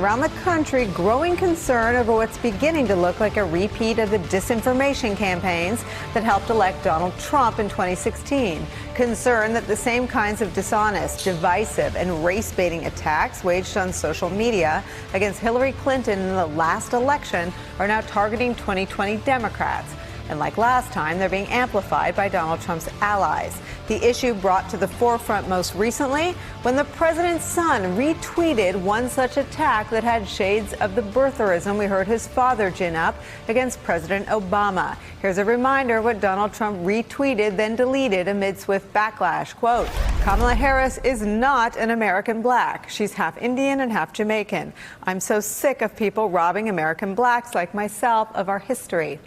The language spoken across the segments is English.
around the country growing concern over what's beginning to look like a repeat of the disinformation campaigns that helped elect Donald Trump in 2016. Concern that the same kinds of dishonest, divisive, and race-baiting attacks waged on social media against Hillary Clinton in the last election are now targeting 2020 Democrats. And like last time, they're being amplified by Donald Trump's allies. The issue brought to the forefront most recently when the president's son retweeted one such attack that had shades of the birtherism we heard his father gin up against President Obama. Here's a reminder of what Donald Trump retweeted, then deleted amid swift backlash. Quote, Kamala Harris is not an American black. She's half Indian and half Jamaican. I'm so sick of people robbing American blacks like myself of our history.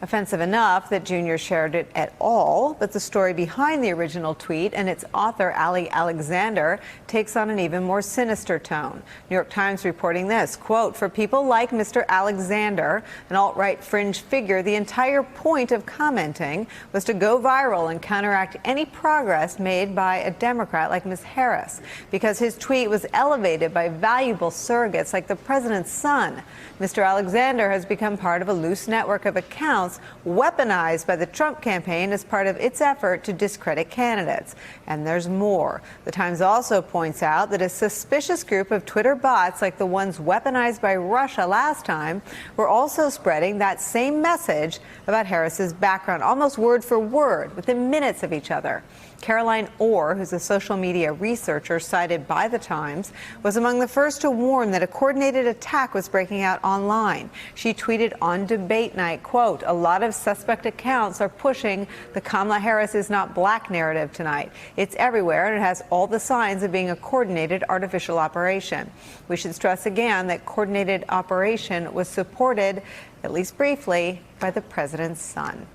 Offensive enough that Junior shared it at all, but the story behind the original tweet and its author, Ali Alexander, takes on an even more sinister tone. New York Times reporting this, quote, for people like Mr. Alexander, an alt-right fringe figure, the entire point of commenting was to go viral and counteract any progress made by a Democrat like Ms. Harris, because his tweet was elevated by valuable surrogates like the president's son. Mr. Alexander has become part of a loose network of accounts weaponized by the Trump campaign as part of its effort to discredit candidates. And there's more. The Times also points out that a suspicious group of Twitter bots like the ones weaponized by Russia last time were also spreading that same message about Harris's background, almost word for word, within minutes of each other. Caroline Orr, who's a social media researcher cited by the Times, was among the first to warn that a coordinated attack was breaking out online. She tweeted on debate night, quote, a lot of suspect accounts are pushing the Kamala Harris is not black narrative tonight. It's everywhere, and it has all the signs of being a coordinated artificial operation. We should stress again that coordinated operation was supported, at least briefly, by the president's son.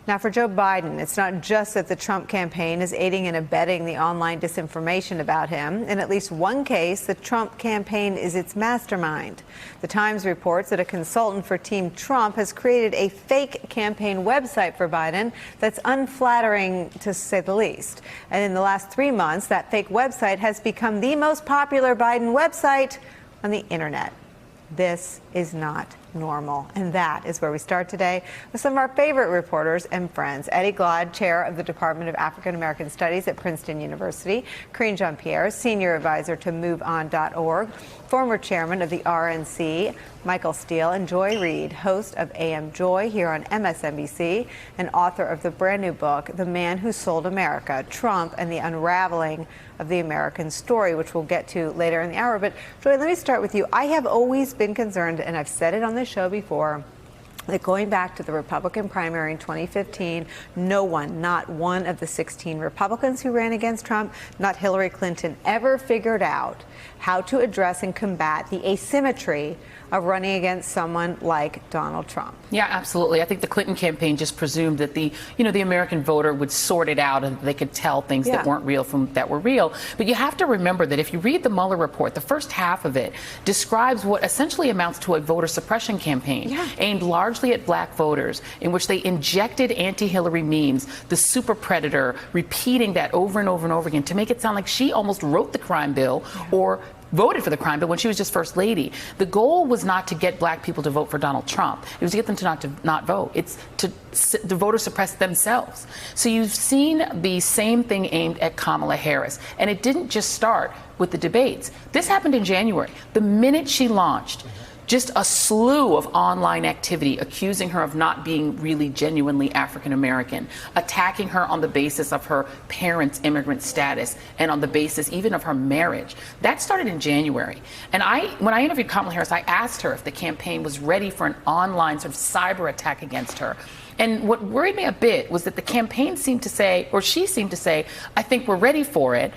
Now, for Joe Biden, it's not just that the Trump campaign is aiding and abetting the online disinformation about him. In at least one case, the Trump campaign is its mastermind. The Times reports that a consultant for Team Trump has created a fake campaign website for Biden that's unflattering, to say the least. And in the last 3 months, that fake website has become the most popular Biden website on the internet. This is not normal. And that is where we start today with some of our favorite reporters and friends. Eddie Glaude, chair of the Department of African American Studies at Princeton University. Karine Jean-Pierre, senior advisor to MoveOn.org. Former chairman of the RNC, Michael Steele, and Joy Reid, host of AM Joy here on MSNBC, and author of the brand new book, The Man Who Sold America, Trump and the Unraveling of the American Story, which we'll get to later in the hour. But Joy, let me start with you. I have always been concerned, and I've said it on this show before, that going back to the Republican primary in 2015, no one, not one of the 16 Republicans who ran against Trump, not Hillary Clinton, ever figured out how to address and combat the asymmetry of running against someone like Donald Trump. Yeah, absolutely. I think the Clinton campaign just presumed that the American voter would sort it out and they could tell things that weren't real from that were real. But you have to remember that if you read the Mueller report, the first half of it describes what essentially amounts to a voter suppression campaign aimed largely at black voters, in which they injected anti-Hillary memes, the super predator, repeating that over and over and over again to make it sound like she almost wrote the crime bill or voted for the crime bill when she was just first lady. The goal was not to get black people to vote for Donald Trump. It was to get them to not vote. It's to the voters suppress themselves. So you've seen the same thing aimed at Kamala Harris. And it didn't just start with the debates. This happened in January. The minute she launched, just a slew of online activity accusing her of not being really genuinely African American, attacking her on the basis of her parents' immigrant status and on the basis even of her marriage. That started in January. And when I interviewed Kamala Harris, I asked her if the campaign was ready for an online sort of cyber attack against her. And what worried me a bit was that the campaign seemed to say, or she seemed to say, I think we're ready for it.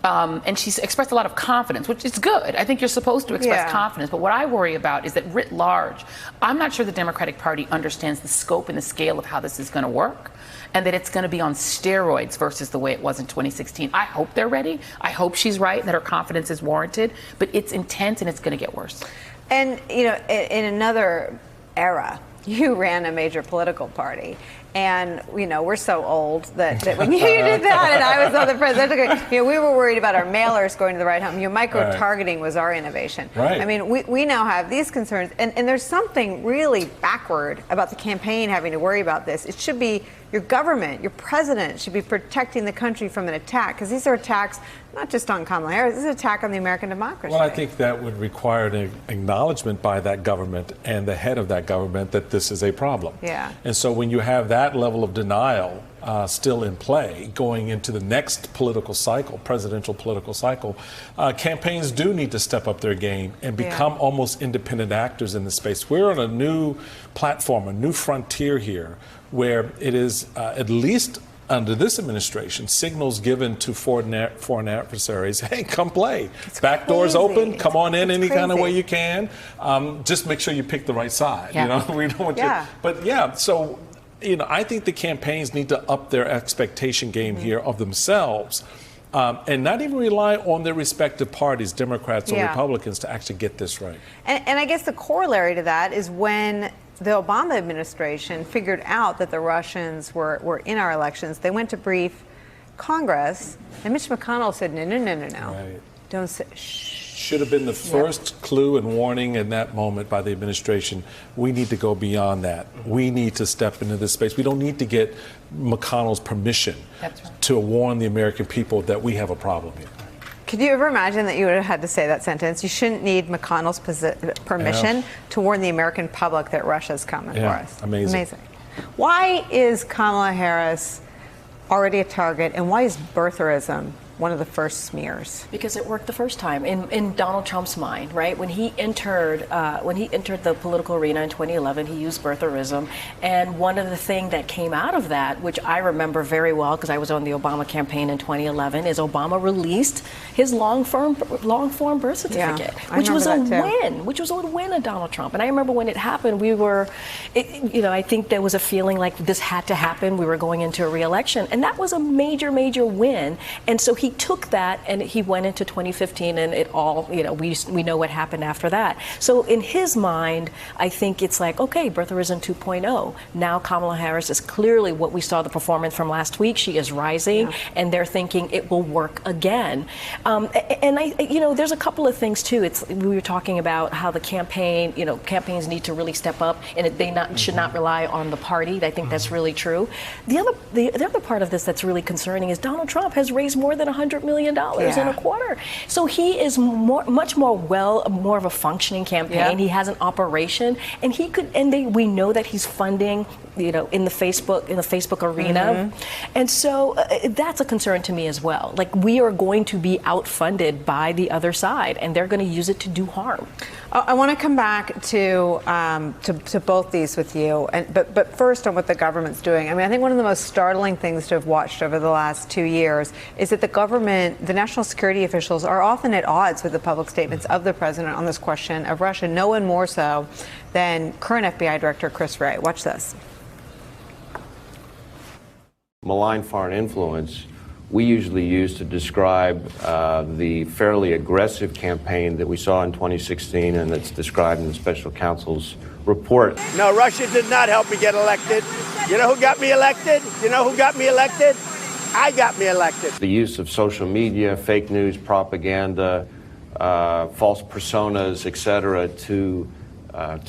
And she's expressed a lot of confidence, which is good. I think you're supposed to express confidence. But what I worry about is that writ large, I'm not sure the Democratic Party understands the scope and the scale of how this is going to work, and that it's going to be on steroids versus the way it was in 2016. I hope they're ready. I hope she's right, that her confidence is warranted. But it's intense, and it's going to get worse. And, in another era, you ran a major political party. And, we're so old that when you did that and I was on the president, we were worried about our mailers going to the right home. Micro-targeting was our innovation. Right. I mean, we now have these concerns. And there's something really backward about the campaign having to worry about this. It should be your government, your president should be protecting the country from an attack, because these are attacks not just on Kamala Harris, this is an attack on the American democracy. Well, I think that would require an acknowledgement by that government and the head of that government that this is a problem. Yeah. And so when you have that level of denial still in play going into the next political cycle, presidential political cycle, campaigns do need to step up their game and become almost independent actors in the space. We're on a new platform, a new frontier here, where it is at least under this administration, signals given to foreign adversaries, hey, come play. Back doors open, come on in any kind of way you can. Just make sure you pick the right side. Yeah. We don't want you. But so I think the campaigns need to up their expectation game here of themselves. And not even rely on their respective parties, Democrats or Republicans, to actually get this right. And I guess the corollary to that is when the Obama administration figured out that the Russians were in our elections, they went to brief Congress, and Mitch McConnell said, no. Right. Don't say, shh. Should have been the first clue and warning in that moment by the administration. We need to go beyond that. We need to step into this space. We don't need to get McConnell's permission to warn the American people that we have a problem here. Could you ever imagine that you would have had to say that sentence? You shouldn't need McConnell's permission to warn the American public that Russia's coming for us. Amazing. Why is Kamala Harris already a target, and why is birtherism one of the first smears? Because it worked the first time in Donald Trump's mind, right? When he entered the political arena in 2011, he used birtherism, and one of the things that came out of that, which I remember very well because I was on the Obama campaign in 2011, is Obama released his long form birth certificate, which was a win of Donald Trump. And I remember when it happened, I think there was a feeling like this had to happen. We were going into a re-election, and that was a major win. And so he took that and he went into 2015, and it all, we know what happened after that. So in his mind, I think it's like, okay, birtherism 2.0. Now Kamala Harris is clearly what we saw the performance from last week. She is rising, and they're thinking it will work again. And there's a couple of things too. We were talking about how the campaigns need to really step up, and they should not rely on the party. I think that's really true. The other part of this that's really concerning is Donald Trump has raised more than $100 million in a quarter. So he is much more of a functioning campaign. Yeah. He has an operation, and we know that he's funding, in the Facebook arena. And so that's a concern to me as well. Like, we are going to be outfunded by the other side, and they're going to use it to do harm. I want to come back to both these with you, but first on what the government's doing. I mean, I think one of the most startling things to have watched over the last 2 years is that the government, the national security officials, are often at odds with the public statements of the president on this question of Russia. No one more so than current FBI Director Chris Wray. Watch this. Malign foreign influence we usually use to describe the fairly aggressive campaign that we saw in 2016 and that's described in the special counsel's report. No, Russia did not help me get elected. You know who got me elected? I got me elected. The use of social media, fake news, propaganda, false personas, etc., to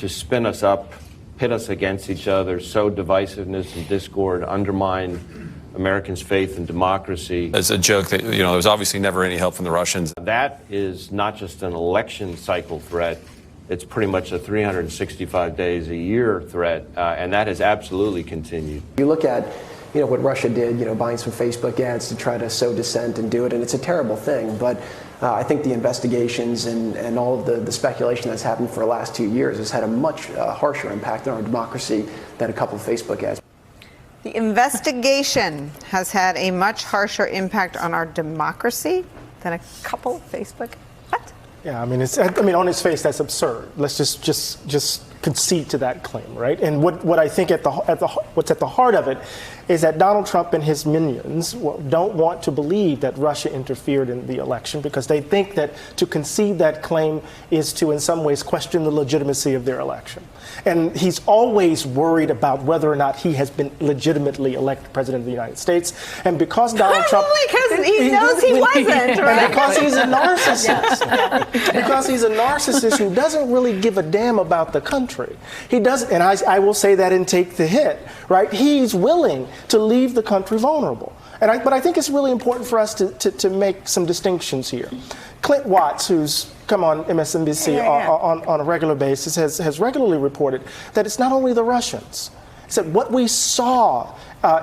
spin us up, pit us against each other, sow divisiveness and discord, undermine Americans' faith in democracy. It's a joke that, there was obviously never any help from the Russians. That is not just an election cycle threat. It's pretty much a 365 days a year threat, and that has absolutely continued. You look at, what Russia did, buying some Facebook ads to try to sow dissent and do it, and it's a terrible thing. But I think the investigations and all of the speculation that's happened for the last 2 years has had a much harsher impact on our democracy than a couple of Facebook ads. The investigation has had a much harsher impact on our democracy than a couple of Facebook. What? Yeah, on its face, that's absurd. Let's just concede to that claim, right? And what I think what's at the heart of it is that Donald Trump and his minions don't want to believe that Russia interfered in the election because they think that to concede that claim is to, in some ways, question the legitimacy of their election. And he's always worried about whether or not he has been legitimately elected president of the United States. And because Donald Trump... Because he knows he wasn't, right? And because he's a narcissist. Because he's a narcissist who doesn't really give a damn about the country. He doesn't, and I will say that and take the hit, right? He's willing to leave the country vulnerable. But I think it's really important for us to make some distinctions here. Clint Watts, who's come on MSNBC on a regular basis, has regularly reported that it's not only the Russians. He said what we saw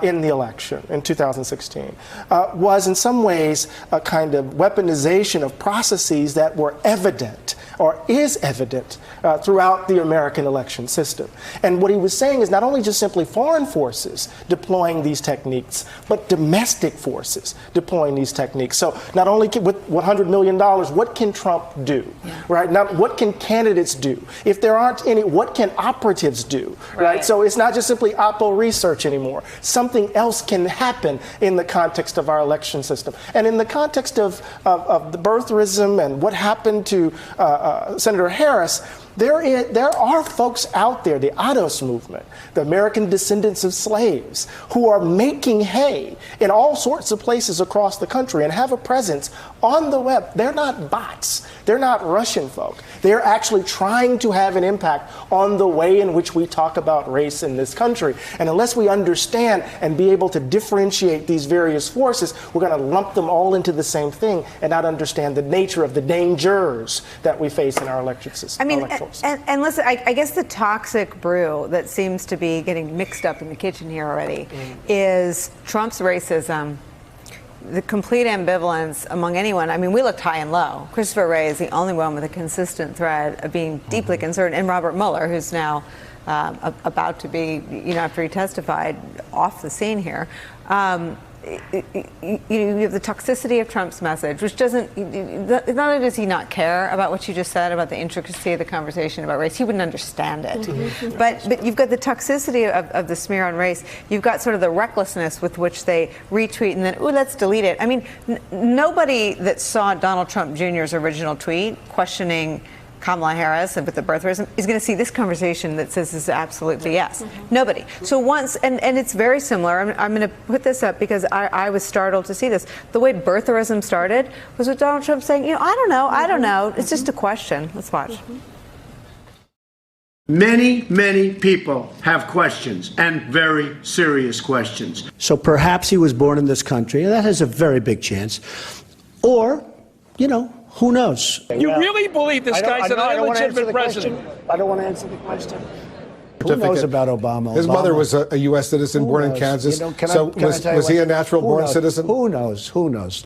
in the election in 2016 was in some ways a kind of weaponization of processes that were evident or is evident throughout the American election system. And what he was saying is not only just simply foreign forces deploying these techniques, but domestic forces deploying these techniques. So not only with $100 million, what can Trump do, right? Now, what can candidates do? If there aren't any, what can operatives do, right? So it's not just simply Oppo research anymore. Something else can happen in the context of our election system. And in the context of the birtherism and what happened to Senator Harris, there are folks out there, the ADOS movement, the American descendants of slaves, who are making hay in all sorts of places across the country and have a presence on the web. They're not bots. They're not Russian folk. They're actually trying to have an impact on the way in which we talk about race in this country. And unless we understand and be able to differentiate these various forces, we're going to lump them all into the same thing and not understand the nature of the dangers that we face in our election system. I mean, and listen, I guess the toxic brew that seems to be getting mixed up in the kitchen here already is Trump's racism, the complete ambivalence among anyone. I mean, we looked high and low. Christopher Wray is the only one with a consistent thread of being deeply concerned, and Robert Mueller, who's now about to be, after he testified, off the scene here. You have the toxicity of Trump's message, which doesn't, not only does he not care about what you just said about the intricacy of the conversation about race, he wouldn't understand it. But you've got the toxicity of the smear on race. You've got sort of the recklessness with which they retweet and then, let's delete it. I mean, nobody that saw Donald Trump Jr.'s original tweet questioning Kamala Harris and with the birtherism is going to see this conversation that says this is absolutely yes. Nobody. So once, and it's very similar. I'm going to put this up because I was startled to see this. The way birtherism started was with Donald Trump saying, I don't know. It's just a question. Let's watch. Many, many people have questions, and very serious questions. So perhaps he was born in this country, and that has a very big chance. Or, who knows? You really believe this guy's an illegitimate president? I don't want to answer the question. Who knows about Obama? His mother was a U.S. citizen born in Kansas. Was he a natural-born citizen? Who knows? Who knows?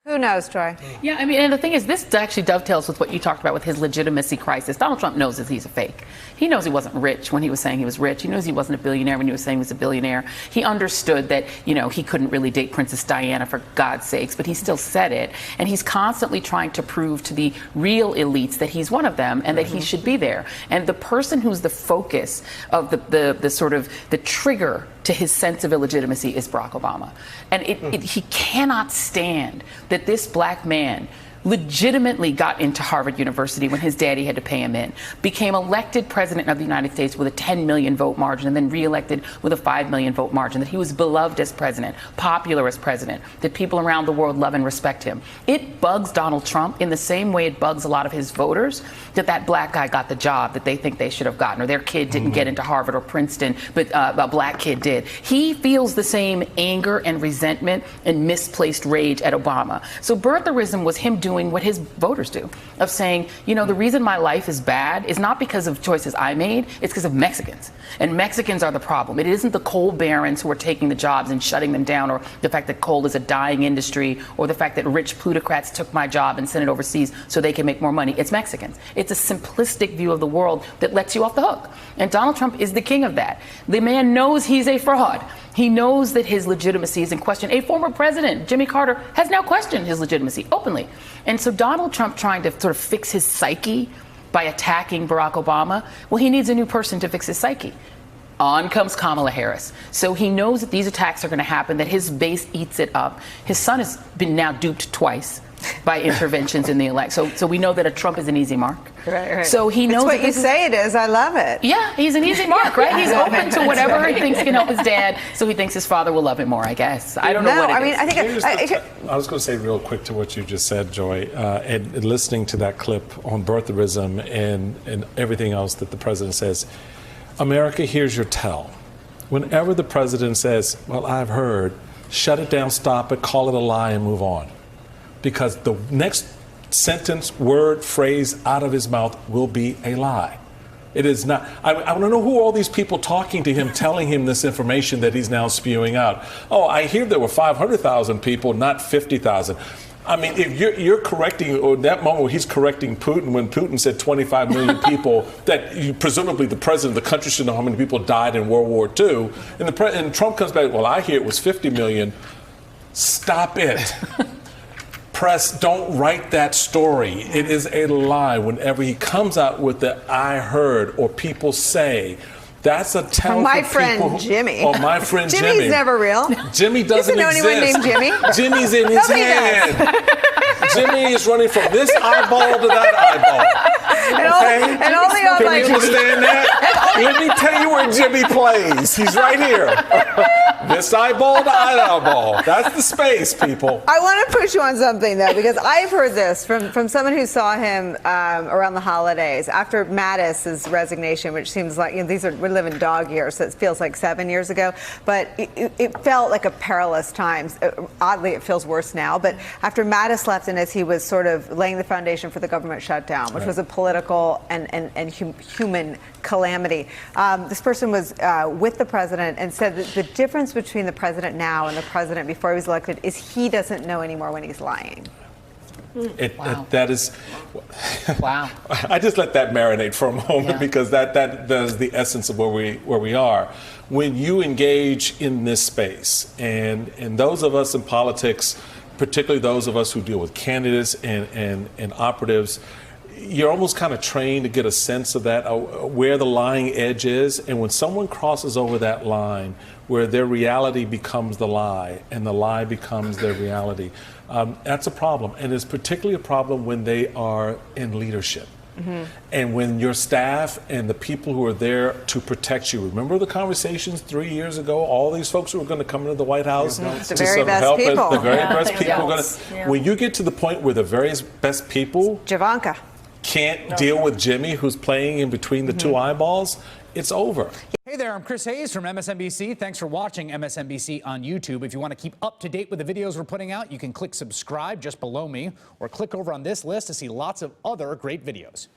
Who knows, Troy? Yeah, I mean, and the thing is, this actually dovetails with what you talked about with his legitimacy crisis. Donald Trump knows that he's a fake. He knows he wasn't rich when he was saying he was rich. He knows he wasn't a billionaire when he was saying he was a billionaire. He understood that, he couldn't really date Princess Diana for God's sakes, but he still said it. And he's constantly trying to prove to the real elites that he's one of them and that he should be there. And the person who's the focus of the sort of the trigger to his sense of illegitimacy is Barack Obama. And he cannot stand that this black man legitimately got into Harvard University when his daddy had to pay him in, became elected president of the United States with a 10 million vote margin, and then reelected with a 5 million vote margin, that he was beloved as president, popular as president, that people around the world love and respect him. It bugs Donald Trump in the same way it bugs a lot of his voters that black guy got the job that they think they should have gotten, or their kid didn't get into Harvard or Princeton, but a black kid did. He feels the same anger and resentment and misplaced rage at Obama. So birtherism was him doing what his voters do, of saying, the reason my life is bad is not because of choices I made, it's because of Mexicans. And Mexicans are the problem. It isn't the coal barons who are taking the jobs and shutting them down, or the fact that coal is a dying industry, or the fact that rich plutocrats took my job and sent it overseas so they can make more money. It's Mexicans. It's a simplistic view of the world that lets you off the hook. And Donald Trump is the king of that. The man knows he's a fraud. He knows that his legitimacy is in question. A former president, Jimmy Carter, has now questioned his legitimacy openly. And so Donald Trump trying to sort of fix his psyche by attacking Barack Obama, well, he needs a new person to fix his psyche. On comes Kamala Harris. So he knows that these attacks are going to happen, that his base eats it up. His son has been now duped twice by interventions in the election. So we know that a Trump is an easy mark. Right. So he knows it's what you say it is. I love it. Yeah, he's an easy mark, right? He's open to whatever he thinks can help his dad. So he thinks his father will love him more, I guess. I don't know what it is. I think I was going to say real quick to what you just said, Joy, and listening to that clip on birtherism and everything else that the president says. America, here's your tell. Whenever the president says, well, I've heard, shut it down, stop it, call it a lie, and move on. Because the next sentence, word, phrase out of his mouth will be a lie. It is not. I want to know who are all these people talking to him, telling him this information that he's now spewing out. Oh, I hear there were 500,000 people, not 50,000. I mean, if you're correcting, or that moment where he's correcting Putin, when Putin said 25 million people, that presumably the president of the country should know how many people died in World War II, and Trump comes back, well, I hear it was 50 million. Stop it. Press, don't write that story. It is a lie. Whenever he comes out with the I heard or people say, that's a tell my for friend people Jimmy. Oh, my friend Jimmy. Jimmy's never real. Jimmy doesn't know exist. anyone named Jimmy? Jimmy's in his hand. Jimmy is running from this eyeball to that eyeball. And all the other. Can you understand that? Let me tell you where Jimmy plays. He's right here. This eyeball to that eyeball. That's the space, people. I want to push you on something, though, because I've heard this from someone who saw him around the holidays after Mattis's resignation, which seems like, we live in dog years, so it feels like 7 years ago. But it felt like a perilous time. Oddly, it feels worse now. But after Mattis left, and as he was sort of laying the foundation for the government shutdown, which was a political and human calamity, this person was with the president and said that the difference between the president now and the president before he was elected is he doesn't know anymore when he's lying. That is, wow. I just let that marinate for a moment because that is the essence of where we are. When you engage in this space, and those of us in politics, particularly those of us who deal with candidates and operatives, you're almost kind of trained to get a sense of that, where the lying edge is. And when someone crosses over that line where their reality becomes the lie and the lie becomes their reality, that's a problem. And it's particularly a problem when they are in leadership. Mm-hmm. And when your staff and the people who are there to protect you, remember the conversations 3 years ago, all these folks who were going to come into the White House to the very best help people. us, the very best people. When you get to the point where the very best people Javanka can't deal with Jimmy, who's playing in between the two eyeballs, it's over. Hey there, I'm Chris Hayes from MSNBC. Thanks for watching MSNBC on YouTube. If you want to keep up to date with the videos we're putting out, you can click subscribe just below me or click over on this list to see lots of other great videos.